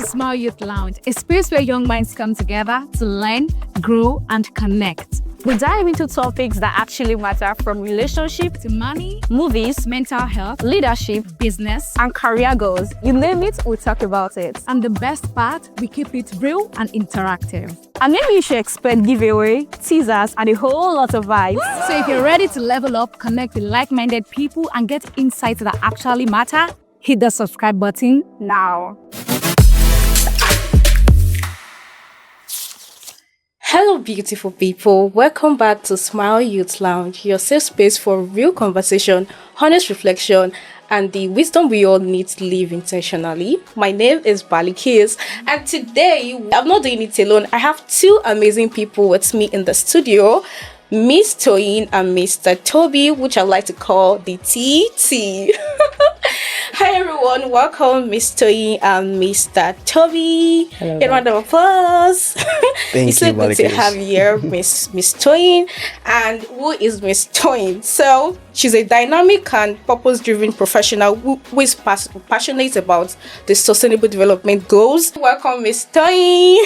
S.M.I.L.E Youth Lounge, a space where young minds come together to learn, grow, and connect. We dive into topics that actually matter, from relationship to money, movies, mental health, leadership, business, and career goals. You name it, we talk about it. And the best part, we keep it real and interactive. And maybe you should expect giveaway, teasers, and a whole lot of vibes. So if you're ready to level up, connect with like-minded people, and get insights that actually matter, hit the subscribe button now. Hello, beautiful people. Welcome back to S.M.I.L.E Youth Lounge, your safe space for real conversation, honest reflection, and the wisdom we all need to live intentionally. My name is Balikis, and today I'm not doing it alone. I have two amazing people with me in the studio, Miss Toyin and Mr. Toby, which I like to call the TT. Hi everyone, welcome Miss Toyin and Mr. Toby. Hello. A round of applause. Thank It's so you, good to Balikis. have you here, Miss Toyin. And who is Miss Toyin? So she's a dynamic and purpose-driven professional who is passionate about the sustainable development goals. Welcome, Miss Toyin.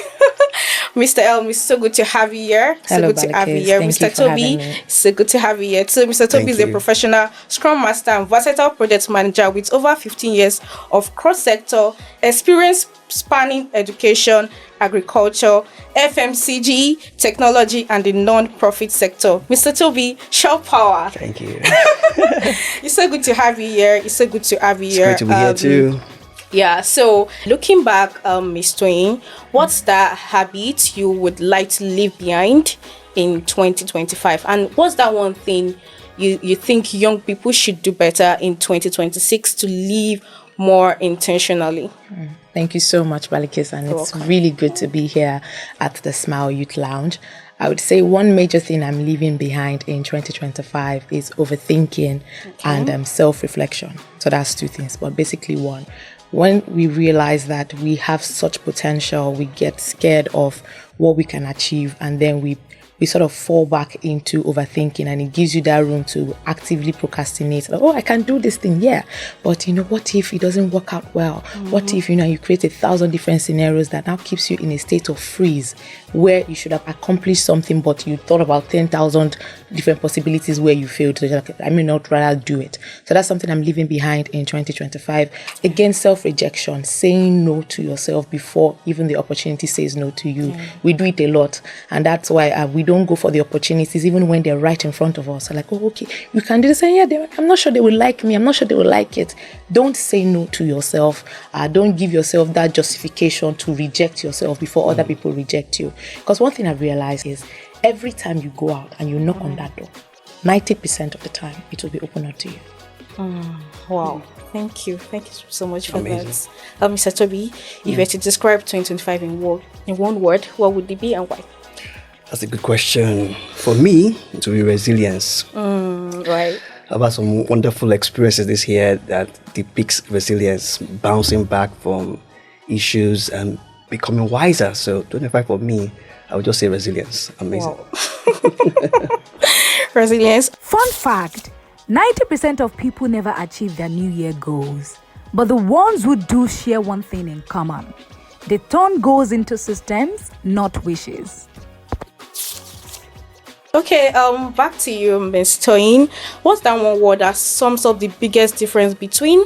Mr. L, it's so good to have you here. Hello, so good to have you here. Balikis. Thank you Mr. for Toby, having me. so good to have you here too. Mr. Toby Thank is a you. professional Scrum Master and versatile project manager with over 15 years of cross-sector experience spanning education, agriculture, FMCG, technology, and the non-profit sector. Mr. Toby, show power. Thank you. It's so good to have you here. It's so good to have you It's here. great to be here too. Yeah, so looking back, Ms. Toyin, what's that habit you would like to leave behind in 2025? And what's that one thing you think young people should do better in 2026 to live more intentionally? Thank you so much, Balikis, and it's welcome. really good to be here at the S.M.I.L.E Youth Lounge. I would say one major thing I'm leaving behind in 2025 is overthinking and self-reflection. So that's two things, but basically one. When we realize that we have such potential, we get scared of what we can achieve, and then we sort of fall back into overthinking, and it gives you that room to actively procrastinate. Like, oh, I can do this thing, yeah. But what if it doesn't work out well? What if, you create 1,000 different scenarios that now keeps you in a state of freeze where you should have accomplished something, but you thought about 10,000 different possibilities where you failed. So you're like, I may not rather do it. So that's something I'm leaving behind in 2025. Again, self-rejection, saying no to yourself before even the opportunity says no to you. We do it a lot, and that's why we don't go for the opportunities even when they're right in front of us. Like, oh, okay, you can do this, and yeah, I'm not sure they will like me. I'm not sure they will like it. Don't say no to yourself. Don't give yourself that justification to reject yourself before other people reject you. Because one thing I've realized is every time you go out and you knock on that door, 90% of the time it will be open up to you. Wow. Thank you so much for Amazing. that. Mr. Toby, if you were to describe 2025 in one word, what would it be and why? That's a good question. For me, it will be resilience. Right. I've had some wonderful experiences this year that depicts resilience, bouncing back from issues and becoming wiser. So 25 for me, I would just say resilience. Amazing. Wow. Resilience. Fun fact, 90% of people never achieve their New Year goals. But the ones who do share one thing in common. They turn goals into systems, not wishes. Okay, back to you, Ms. Toyin. What's that one word that sums up the biggest difference between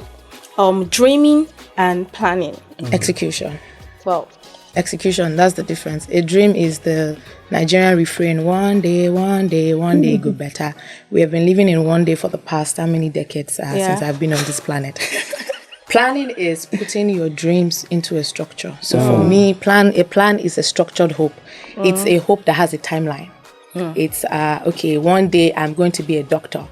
dreaming and planning? Execution. Well, Execution, that's the difference. A dream is the Nigerian refrain, one day, go better. We have been living in one day for the past how many decades since I've been on this planet. Planning is putting your dreams into a structure. So for me, a plan is a structured hope. It's a hope that has a timeline. It's, okay, one day I'm going to be a doctor.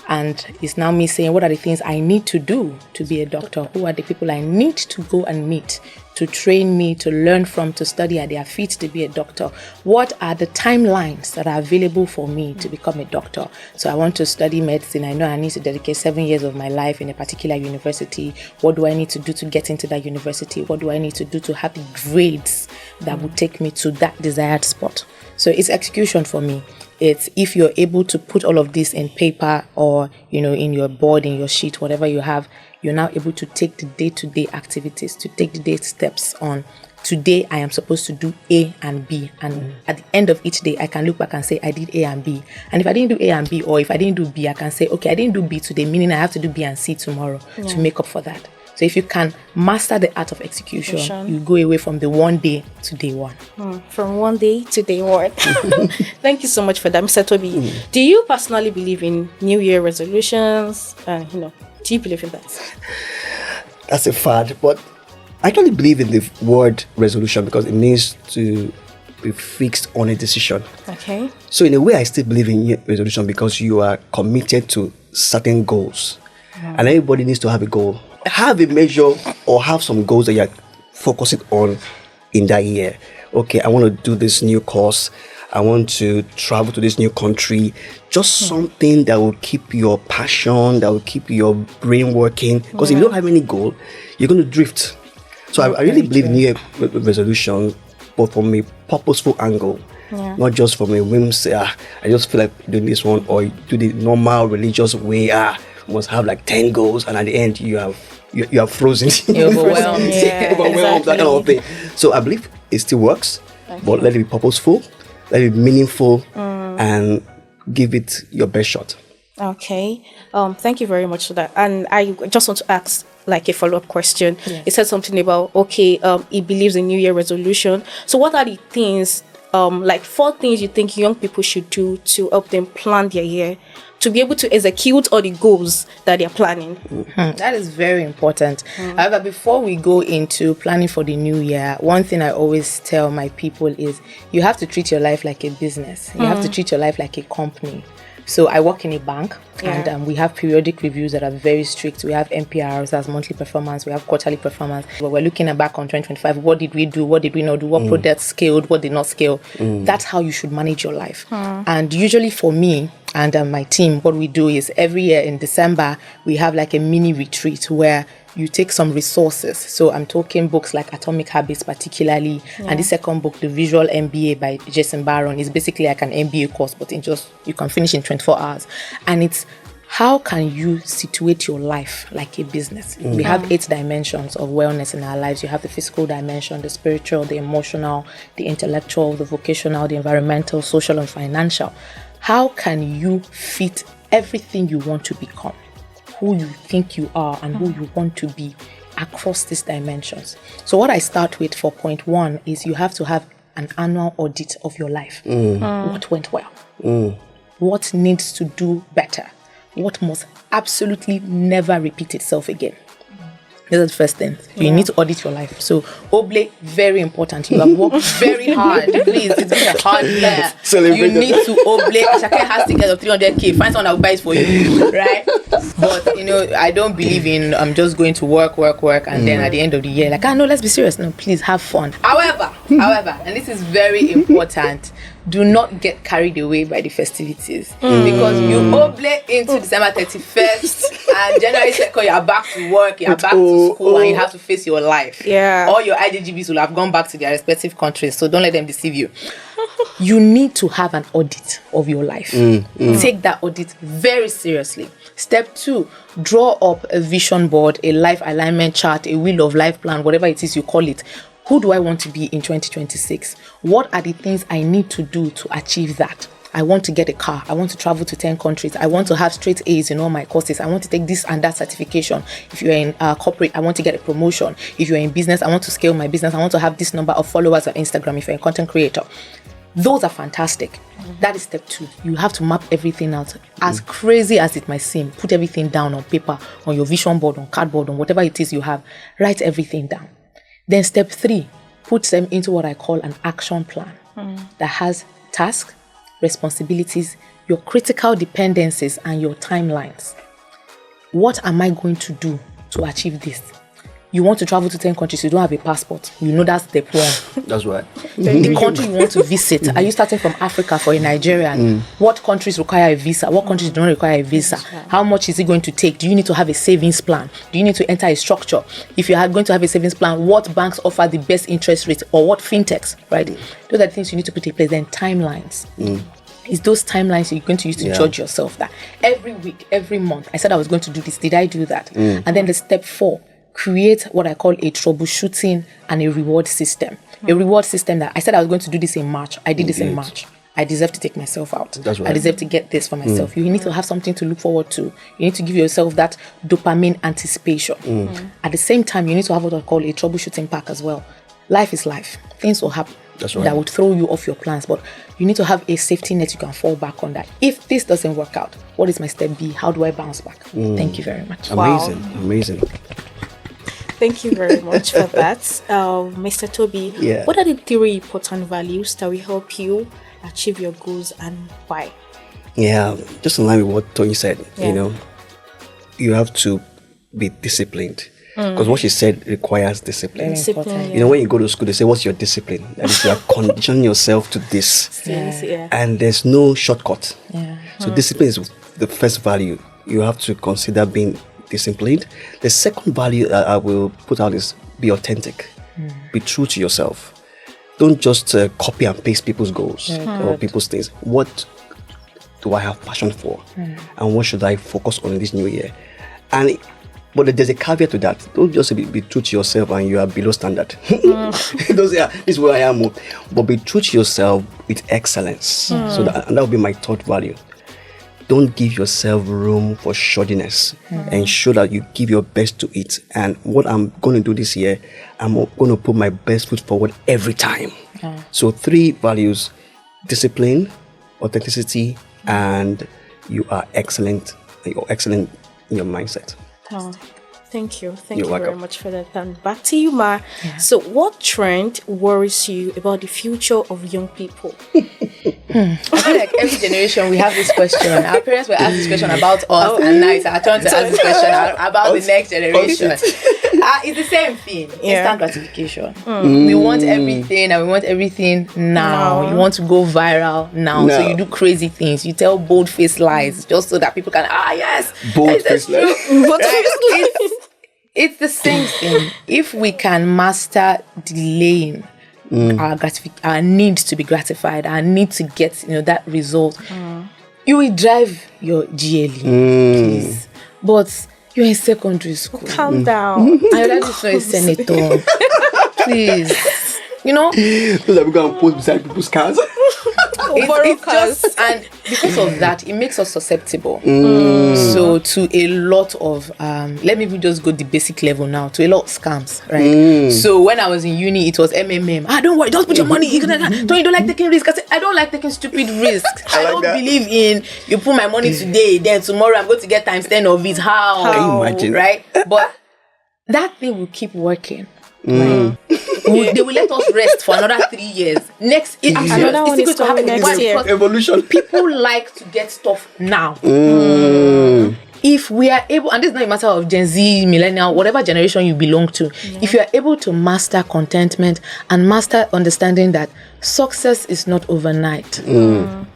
And it's now me saying, what are the things I need to do to be a doctor? Who are the people I need to go and meet to train me, to learn from, to study at their feet to be a doctor? What are the timelines that are available for me to become a doctor? So I want to study medicine. I know I need to dedicate 7 years of my life in a particular university. What do I need to do to get into that university? What do I need to do to have the grades that would take me to that desired spot? So it's execution for me. It's if you're able to put all of this in paper or, in your board, in your sheet, whatever you have, you're now able to take the day-to-day activities, to take the day steps on. Today, I am supposed to do A and B. And at the end of each day, I can look back and say, I did A and B. And if I didn't do A and B, or if I didn't do B, I can say, okay, I didn't do B today, meaning I have to do B and C tomorrow to make up for that. So if you can master the art of execution, you go away from the one day to day one. From one day to day one. Thank you so much for that, Mr. Toby. Do you personally believe in New Year resolutions? Do you believe in that? That's a fad, but I actually believe in the word resolution because it means to be fixed on a decision. Okay. So in a way, I still believe in resolution because you are committed to certain goals. And everybody needs to have a goal. Have a measure or have some goals that you're focusing on in that year. Okay, I want to do this new course. I want to travel to this new country. Just something that will keep your passion, that will keep your brain working. Because if you don't have any goal, you're going to drift. So I really believe in New Year resolution, but from a purposeful angle, not just from a whim. I just feel like doing this one, or do the normal religious way. Must have like 10 goals, and at the end you are frozen. You're overwhelmed. Overwhelmed, that kind of thing. So I believe it still works, but let it be purposeful, let it be meaningful, and give it your best shot. Okay. Thank you very much for that. And I just want to ask like a follow-up question. It said something about he believes in New Year resolution. So what are the things, like 4 things you think young people should do to help them plan their year, to be able to execute all the goals that they're planning? That is very important. However, before we go into planning for the new year, one thing I always tell my people is you have to treat your life like a business. You have to treat your life like a company. So I work in a bank, and we have periodic reviews that are very strict. We have MPRs, that's monthly performance. We have quarterly performance. But we're looking back on 2025. What did we do? What did we not do? What products scaled? What did not scale? That's how you should manage your life. And usually for me and my team, what we do is every year in December, we have like a mini retreat where you take some resources. So I'm talking books like Atomic Habits particularly, and the second book, The Visual MBA by Jason Barron, is basically like an MBA course, but you can finish in 24 hours. And it's how can you situate your life like a business? We have 8 dimensions of wellness in our lives. You have the physical dimension, the spiritual, the emotional, the intellectual, the vocational, the environmental, social, and financial. How can you fit everything you want to become, who you think you are and who you want to be across these dimensions? So what I start with for point 1 is you have to have an annual audit of your life. What went well? What needs to do better? What must absolutely never repeat itself again? This is the first thing. You need to audit your life. So, Oble, very important. You have worked very hard. Please, it's been a hard year. You need to Oble. Ashake has to get 300k. Find someone that will buy it for you, right? But, I don't believe in just going to work, and then at the end of the year, like, no, let's be serious. No, please have fun. However, and this is very important, do not get carried away by the festivities. Because you Oble into December 31st and January 2nd, you're back to work, you're back to school, and you have to face your life. All your IDGBs will have gone back to their respective countries, so don't let them deceive you. You need to have an audit of your life. Take that audit very seriously. Step 2, draw up a vision board, a life alignment chart, a wheel of life plan, whatever it is you call it. Who do I want to be in 2026? What are the things I need to do to achieve that? I want to get a car. I want to travel to 10 countries. I want to have straight A's in all my courses. I want to take this and that certification. If you're in corporate, I want to get a promotion. If you're in business, I want to scale my business. I want to have this number of followers on Instagram if you're a content creator. Those are fantastic. That is step 2. You have to map everything out. As crazy as it might seem, put everything down on paper, on your vision board, on cardboard, on whatever it is you have. Write everything down. Then step 3, put them into what I call an action plan that has tasks, responsibilities, your critical dependencies, and your timelines. What am I going to do to achieve this? You want to travel to 10 countries, you don't have a passport. You know that's step 1. That's right. The country you want to visit, are you starting from Africa for a Nigerian? What countries require a visa? What countries do not require a visa? How much is it going to take? Do you need to have a savings plan? Do you need to enter a structure? If you are going to have a savings plan, what banks offer the best interest rate, or what fintechs, right? Those are the things you need to put in place. Then timelines. It's those timelines you're going to use to judge yourself, that every week, every month, I said I was going to do this. Did I do that? And then the step 4, create what I call a troubleshooting and a reward system. A reward system that I said I was going to do this in March. I did this in March. I deserve to take myself out. That's right. I deserve to get this for myself. You need to have something to look forward to. You need to give yourself that dopamine anticipation. At the same time, you need to have what I call a troubleshooting pack as well. Life is life. Things will happen that would throw you off your plans, but you need to have a safety net you can fall back on. That if this doesn't work out, what is my step B? How do I bounce back? Thank you very much. Amazing. Thank you very much for that. Mr. Toby, what are the 3 important values that will help you achieve your goals and why? Yeah, just in line with what Tony said, you have to be disciplined. Because what she said requires discipline. When you go to school, they say, what's your discipline? That is, you are conditioning yourself to this. And there's no shortcut. So discipline is the first value. You have to consider being disciplined. The second value that I will put out is be authentic. Be true to yourself. Don't just copy and paste people's goals or people's things. What do I have passion for? And what should I focus on in this new year? But there's a caveat to that. Don't just be true to yourself and you are below standard. Don't say, this is where I am. But be true to yourself with excellence. So that will be my third value. Don't give yourself room for shoddiness. Ensure that you give your best to it. And what I'm going to do this year, I'm going to put my best foot forward every time. So 3 values: discipline, authenticity, and you are excellent. You're excellent in your mindset. Thank you very much for that. And back to you, Ma. So what trend worries you about the future of young people? I feel like every generation we have this question. Our parents will ask this question about us, and now it's our turn to ask this question about the next generation. It's the same thing. Instant gratification. We want everything, and we want everything now. You want to go viral now. So you do crazy things. You tell bold-faced lies just so that people can, bold-faced lies. It's the same thing. If we can master delaying our need to be gratified, our need to get that result, you will drive your GLE, please. But you're in secondary school. Calm down. I like to say senator. Please. Those are going to post beside people's cars. It's just, and because of that, it makes us susceptible. So to a lot of let me just go the basic level now, to a lot of scams, right? So when I was in uni, it was MMM. Don't worry, just put your money. You don't like taking risks. I said, I don't like taking stupid risks. I don't believe in you put my money today, then tomorrow I'm going to get times 10 of it. How? Can you imagine? Right? But that thing will keep working. Right. They will let us rest for another 3 years. Another one is coming next year. Evolution. People like to get stuff now. If we are able, and this is not a matter of Gen Z, millennial, whatever generation you belong to, if you are able to master contentment and master understanding that success is not overnight,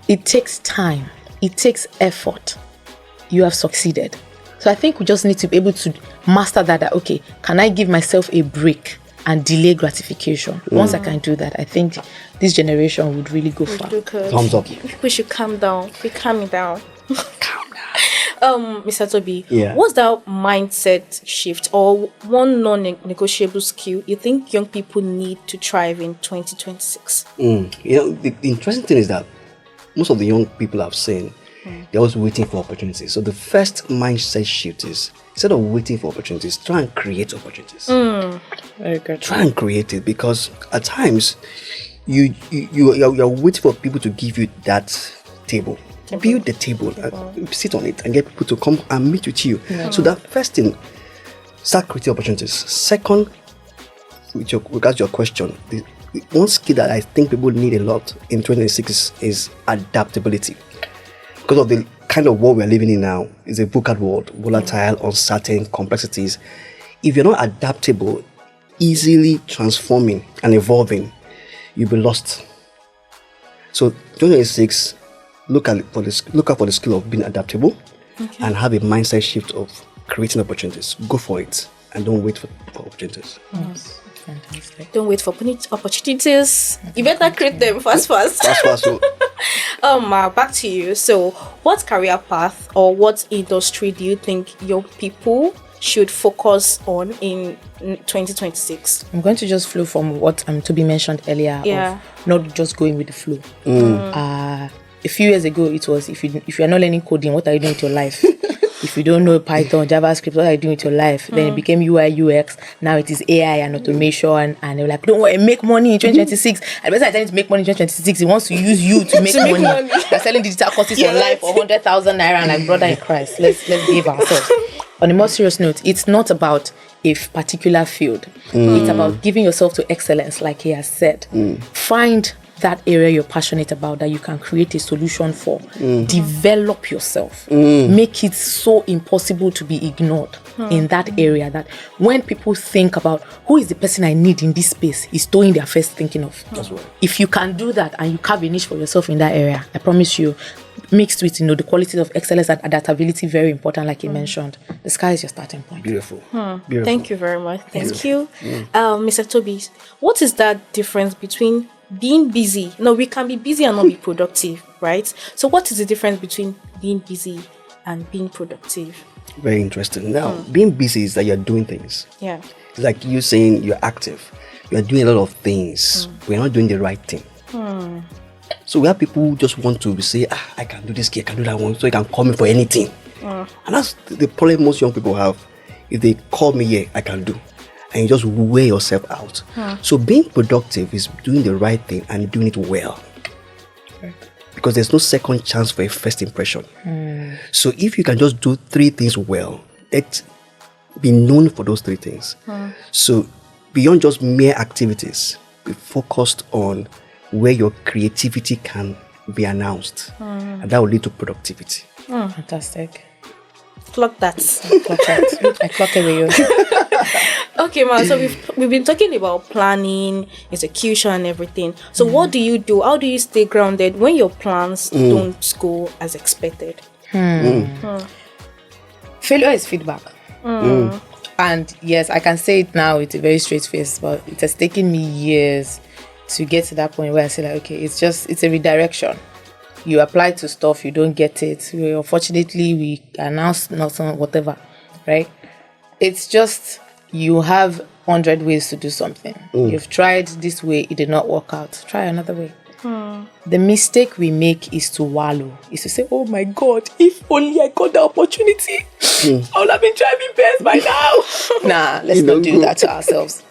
it takes time, it takes effort, you have succeeded. So I think we just need to be able to master that okay, can I give myself a break and delay gratification? Once I can do that, I think this generation would really go far. Thumbs up. People should calm down. Be calming down. Calm down. Mr. Toby, what's that mindset shift or one non-negotiable skill you think young people need to thrive in 2026? The interesting thing is that most of the young people I've seen, they're always waiting for opportunities. So the first mindset shift is, instead of waiting for opportunities, try and create opportunities. Very good. Try and create it, because at times you're waiting for people to give you that table. Build the table, sit on it, and get people to come and meet with you. So that first thing, start creating opportunities. Second, with regards to your question, the one skill that I think people need a lot in 2026 is adaptability. Because of the kind of world we're living in now, is a VUCA world, volatile, uncertain, complexities. If you're not adaptable, easily transforming and evolving, you'll be lost. So 2026, look out for the skill of being adaptable and have a mindset shift of creating opportunities. Go for it and don't wait for opportunities. Fantastic. Don't wait for opportunities. You better create them fast. That's so. Back to you. So, what career path or what industry do you think young people should focus on in 2026? I'm going to just flow from what Toby mentioned earlier. Yeah. Of not just going with the flow. A few years ago, it was if you're not learning coding, what are you doing with your life? If you don't know Python, JavaScript, what are you doing with your life? Then it became UI, UX. Now it is AI and automation. And they're like, don't worry, make money in 2026. And the person is telling you to make money in 2026, he wants to use you to make money. They're selling digital courses online for 100,000 naira. And like, brother in Christ, let's behave ourselves. On a more serious note, it's not about a particular field. It's about giving yourself to excellence, like he has said. Find that area you're passionate about that you can create a solution for. Develop yourself. Make it so impossible to be ignored in that area that when people think about who is the person I need in this space, is Toyin their first thinking of. That's right. If you can do that and you carve a niche for yourself in that area, I promise you, mixed with the qualities of excellence and adaptability, very important, like you mentioned. The sky is your starting point. Beautiful. Beautiful. Thank you very much. Thank you. Mr. Toby, what is that difference between being busy? No, we can be busy and not be productive, right? So what is the difference between being busy and being productive? Very interesting. Now, being busy is that you're doing things. Yeah. It's like you saying you're active. You're doing a lot of things. We're not doing the right thing. So we have people who just want to say, I can do this, I can do that one, so you can call me for anything. And that's the problem most young people have. If they call me here, I can do. And you just wear yourself out. So being productive is doing the right thing and doing it well. Because there's no second chance for a first impression. So if you can just do 3 things well, be known for those 3 things. So beyond just mere activities, be focused on where your creativity can be announced. And that will lead to productivity. Fantastic. Clock that. I clock it with you. Okay, man. So we've been talking about planning, execution, and everything. So what do you do? How do you stay grounded when your plans don't go as expected? Failure is feedback. And yes, I can say it now with a very straight face, but it has taken me years to get to that point where I say like, okay, it's a redirection. You apply to stuff, you don't get it. Unfortunately, we announce nothing, whatever, right? It's just you have 100 ways to do something. You've tried this way, it did not work out. Try another way. The mistake we make is to wallow. Is to say, oh my God, if only I got the opportunity, I would have been driving Benz by now. Nah, let's not do that to ourselves.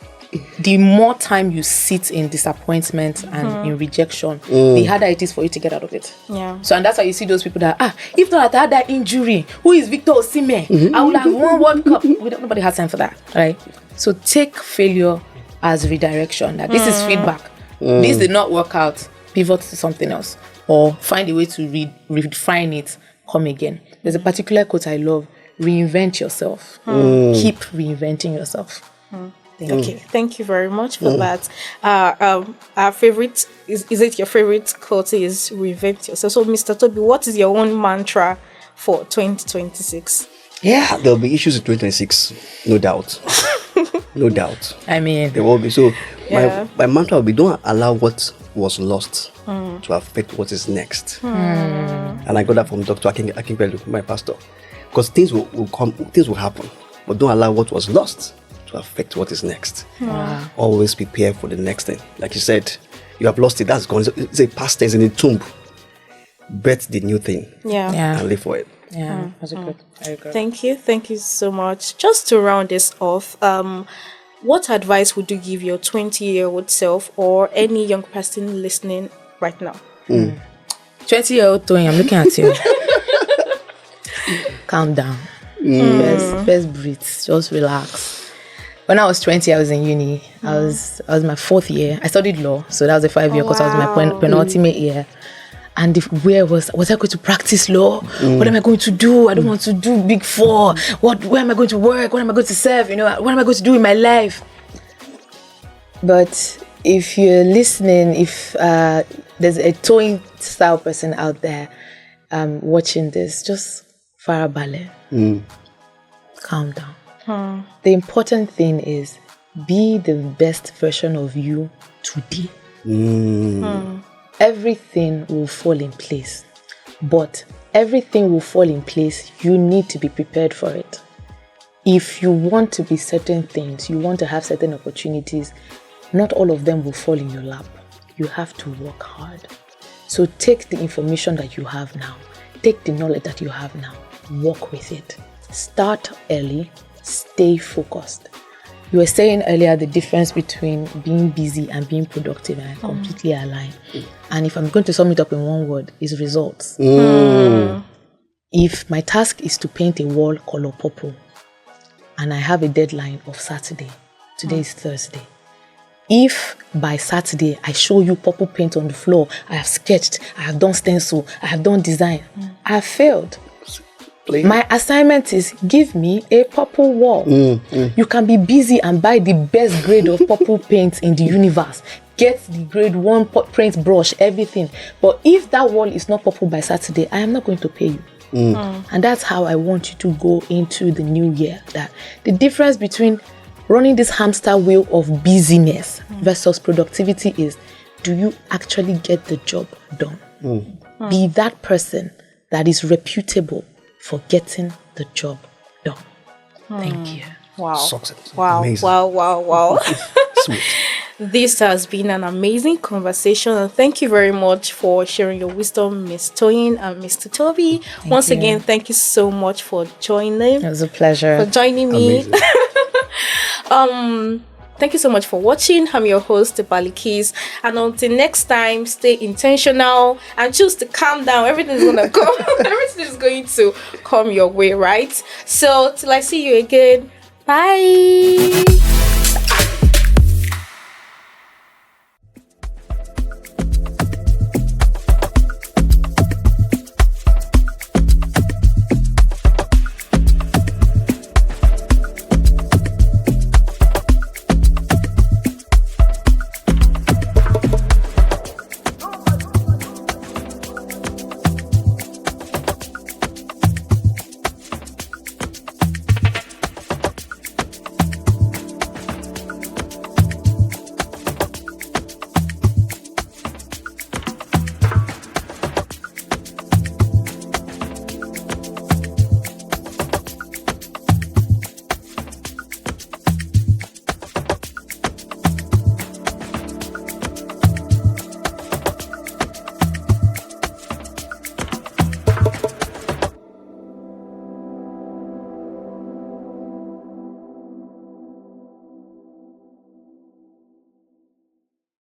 The more time you sit in disappointment and in rejection, the harder it is for you to get out of it. Yeah. So, and that's why you see those people that, if not I had that injury, who is Victor Osimhen? I would have won World Cup. Nobody has time for that, right? So take failure as redirection. That this is feedback. This did not work out. Pivot to something else, or find a way to redefine it. Come again. There's a particular quote I love: "Reinvent yourself. Keep reinventing yourself." Okay, thank you very much for that. Our favorite is it your favorite quote is reinvent yourself. So, Mr. Toby, what is your own mantra for 2026? Yeah, there'll be issues in 2026, no doubt. No doubt. I mean, There will be. So Yeah. my mantra will be: don't allow what was lost to affect what is next. And I got that from Dr. Akinpelu, my pastor. Because things will come, things will happen, but don't allow what was lost to affect what is next. Always prepare for the next thing. Like you said, you have lost it, that's gone. It's a past tense in the tomb. Bet the new thing Yeah. and live for it. yeah, that's a good. I agree. Thank you so much. Just to round this off, what advice would you give your 20-year-old self or any young person listening right now? 20-year-old Toyin, I'm looking at you. Calm down. First breathe. Just relax. When I was 20, I was in uni. I was my 4th year. I studied law, so that was a 5-year course. I was my penultimate year. And where was I going to practice law? What am I going to do? I don't want to do Big 4. Where am I going to work? What am I going to serve? What am I going to do in my life? But if you're listening, if there's a Toyin style person out there watching this, just farabalẹ̀. Calm down. The important thing is be the best version of you today. Everything will fall in place. But everything will fall in place. You need to be prepared for it. If you want to be certain things, you want to have certain opportunities, not all of them will fall in your lap. You have to work hard. So take the information that you have now. Take the knowledge that you have now. Work with it. Start early. Stay focused. You were saying earlier the difference between being busy and being productive, and I completely align. And if I'm going to sum it up in one word, is results. If my task is to paint a wall color purple, and I have a deadline of Saturday, today is Thursday. If by Saturday I show you purple paint on the floor, I have sketched, I have done stencil, I have done design, I have failed. My assignment is give me a purple wall. You can be busy and buy the best grade of purple paint in the universe. Get the grade 1 paint brush, everything. But if that wall is not purple by Saturday, I am not going to pay you. And that's how I want you to go into the new year. That the difference between running this hamster wheel of busyness versus productivity is, do you actually get the job done? Be that person that is reputable for getting the job done. Thank you. Wow. Success. Wow. Amazing. Wow. Sweet. This has been an amazing conversation, and thank you very much for sharing your wisdom, Ms. Toyin and Mr. Toby. Once again, thank you so much for joining. It was a pleasure. For joining me. Thank you so much for watching. I'm your host, Balikis, and until next time, stay intentional and choose to calm down. Everything's gonna come. Everything is going to come your way, right? So till I see you again, bye.